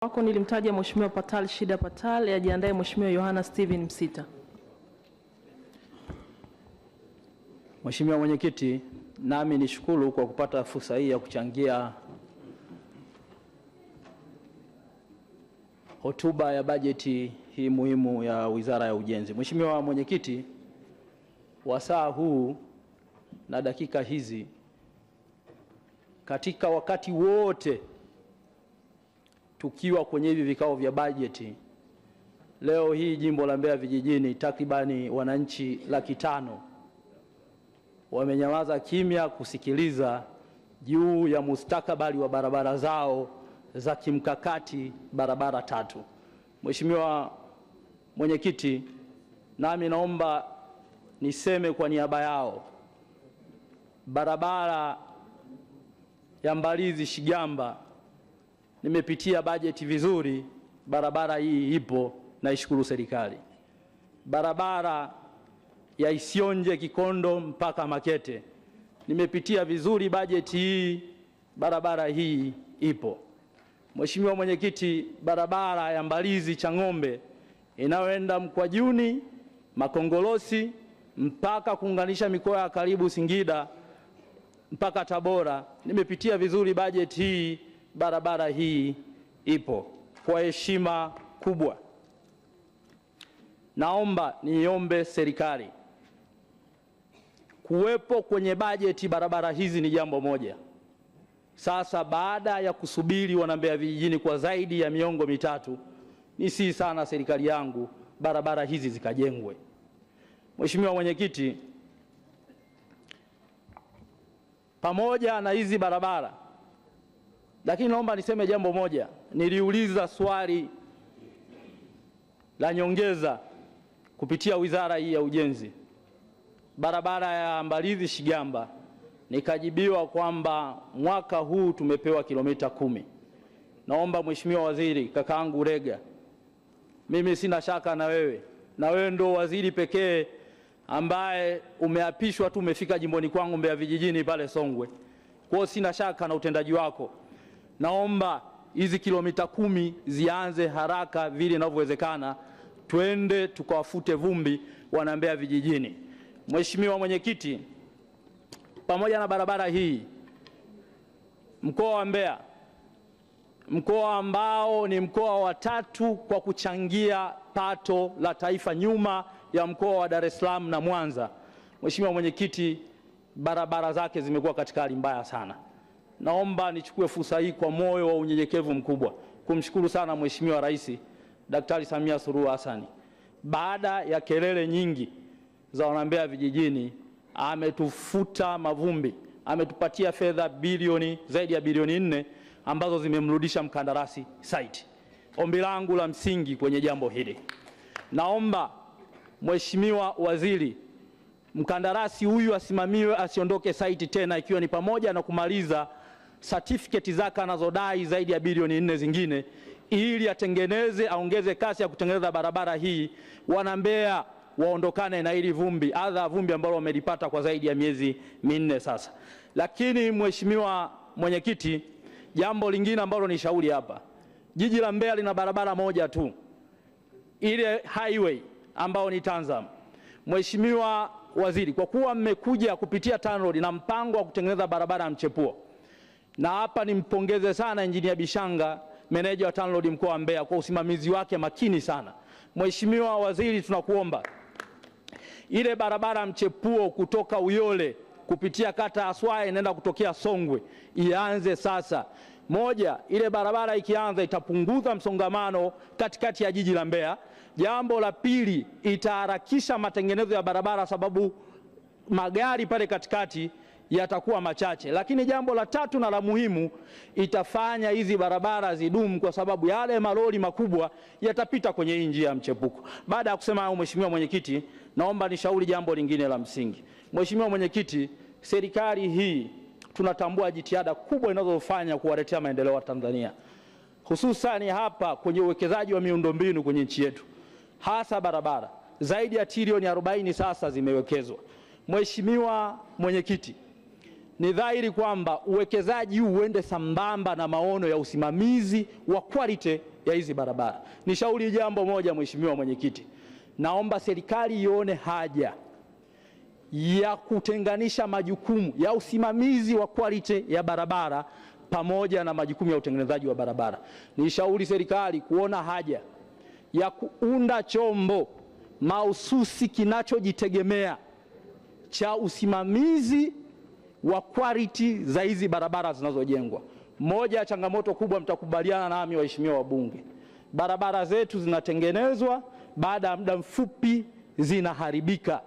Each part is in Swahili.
wako nilimtaja Mheshimiwa Patal Shida Patal, ajiandae Mheshimiwa Yohana Steven Msita. Mheshimiwa Mwenyekiti, nami nishukuru kwa kupata fursa hii ya kuchangia hotuba ya bajeti hii muhimu ya Wizara ya Ujenzi. Mheshimiwa Mwenyekiti, wasaa huu na dakika hizi katika wakati wote tukiwa kwenye hivi vikao vya bajeti, leo hii jimbo la Mbeya vijijini takribani wananchi 500,000 wamenyamaza kimya kusikiliza juu ya mustakabali wa barabara zao za kimkakati, barabara 3. Mheshimiwa Mwenyekiti, nami naomba niseme kwa niaba yao, barabara ya Mbalizi Shigamba nimepitia bajeti vizuri, barabara hii ipo, na ishukuru serikali. Barabara ya Isionje Kikondo mpaka Makete nimepitia vizuri bajeti hii, barabara hii ipo. Mheshimiwa Mwenyekiti, barabara ya Mbalizi Chang'ombe inayoenda Mkwajuni, Makongolosi mpaka kuunganisha mikoa ya karibu Singida mpaka Tabora nimepitia vizuri bajeti hii, barabara hii ipo. Kwa heshima kubwa naomba niombe serikali, kuwepo kwenye bajeti barabara hizi ni jambo moja. Sasa baada ya kusubiri wana Mbeya vijijini kwa zaidi ya miongo mitatu, nisi sana serikali yangu barabara hizi zikajengwe. Mheshimiwa Mwenyekiti, pamoja na hizi barabara, lakini naomba niseme jambo moja. Niliuliza swali la nyongeza kupitia wizara hii ya ujenzi, barabara ya Mbalizi Shigamba, nikajibiwa kwamba mwaka huu tumepewa kilomita 10. Naomba Mheshimiwa Waziri, kakaangu Rega, mimi sina shaka na wewe ndo waziri pekee ambaye umeapishwa tu umefika jimboni kwangu Mbeya vijijini pale Songwe. Kwa hiyo sina shaka na utendaji wako. Naomba hizi kilomita 10 zianze haraka vile inavyowezekana, twende tukawafute vumbi wana Mbeya vijijini. Mheshimiwa Mwenyekiti, pamoja na barabara hii, mkoa wa Mbeya, mkoa ambao ni mkoa wa 3 kwa kuchangia pato la taifa nyuma ya mkoa wa Dar es Salaam na Mwanza, Mheshimiwa Mwenyekiti, barabara zake zimekuwa katika hali mbaya sana. Naomba nichukue fursa hii kwa moyo wa unyenyekevu mkubwa kumshukuru sana Mheshimiwa Rais Daktari Samia Suluhu Hassan. Baada ya kelele nyingi za wana Mbeya vijijini, ametufuta mavumbi, ametupatia fedha zaidi ya bilioni 4 ambazo zimemrudisha mkandarasi site. Ombi langu la msingi kwenye jambo hili, naomba Mheshimiwa Waziri, mkandarasi huyu asimamiwe, asiondoke site tena, ikiwa ni pamoja na kumaliza certificate zake anazodai zaidi ya bilioni 4 zingine, ili aongeze kasi ya kutengeneza barabara hii, wana Mbeya waondokane na hili vumbi, vumbi ambalo wamelipata kwa zaidi ya miezi 4 sasa. Lakini Mheshimiwa Mwenyekiti, jambo lingine ambalo ni shauri hapa, jiji la Mbeya lina barabara moja tu, ile highway ambao ni Tanzam. Mheshimiwa Waziri, kwa kuwa mmekuja kupitia TANROADS na mpango wa kutengeneza barabara ya mchepuo, na hapa nimpongeze sana Engineer Bishanga, meneja wa TANROADS mkoa wa Mbeya, kwa usimamizi wake makini sana. Mheshimiwa Waziri, tunakuomba ile barabara mchepuo kutoka Uyole kupitia kata ya Swaya inaenda kutokea Songwe ianze sasa. Moja, ile barabara ikianza itapunguza msongamano katikati ya jiji la Mbeya. Jambo la pili, itaharakisha matengenezo ya barabara sababu magari pale katikati yatakuwa machache. Lakini jambo la tatu na la muhimu, itafanya hizi barabara zidumu kwa sababu yale malori makubwa yatapita kwenye hii njia ya mchepuko. Baada ya kusema hayo, Mheshimiwa Mwenyekiti, naomba nishauri jambo lingine la msingi. Mheshimiwa Mwenyekiti, serikali hii tunatambua jitihada kubwa inazofanya kuwaletea maendeleo wa Tanzania, hususani hapa kwenye uwekezaji wa miundombinu kwenye nchi yetu, hasa barabara. Zaidi ya trilioni 40 sasa zimewekezwa. Mheshimiwa Mwenyekiti, ni dhahiri kwamba uwekezaji huu uende sambamba na maono ya usimamizi wa quality ya hizi barabara. Nishauri jambo moja, Mheshimiwa Mwenyekiti, naomba serikali ione haja ya kutenganisha majukumu ya usimamizi wa quality ya barabara pamoja na majukumu ya utengenezaji wa barabara. Nishauri serikali kuona haja ya kuunda chombo mahususi kinachojitegemea cha usimamizi wa quality za hizi barabara zinazojengwa. Moja ya changamoto kubwa, mtakubaliana nami waheshimiwa wabunge, barabara zetu zinatengenezwa, baada ya muda mfupi zinaharibika.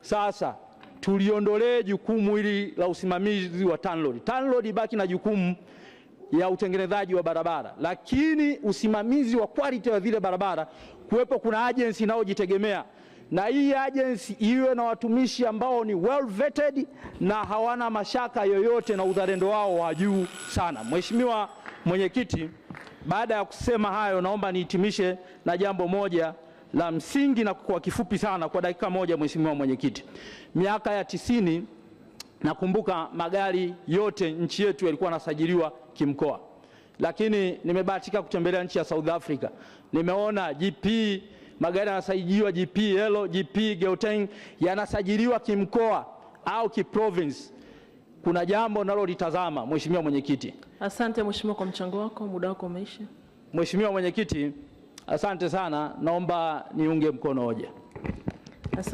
Sasa tuliondolee jukumu hili la usimamizi wa TANROADS. TANROADS ibaki na jukumu ya utengenezaji wa barabara, lakini usimamizi wa quality wa zile barabara kuwepo kuna agency inayojitegemea, na hii agency iwe na watumishi ambao ni well vetted na hawana mashaka yoyote na uzalendo wao wa juu sana. Mheshimiwa Mwenyekiti, baada ya kusema hayo, naomba nihitimishe na jambo moja la msingi na kwa kifupi sana, kwa dakika moja. Mheshimiwa Mwenyekiti, miaka ya 90 nakumbuka magari yote nchi yetu yalikuwa yanasajiliwa kimkoa, lakini nimebahatika kutembelea nchi ya South Africa, nimeona GP magari yanasajiliwa GP Yellow, GP Gauteng yanasajiliwa kimkoa au kiprovince. Kuna jambo nalolitazama, Mheshimiwa Mwenyekiti. Asante Mheshimiwa kwa mchango wako, muda wako umeisha. Mheshimiwa Mwenyekiti, asante sana, naomba niunge mkono hoja.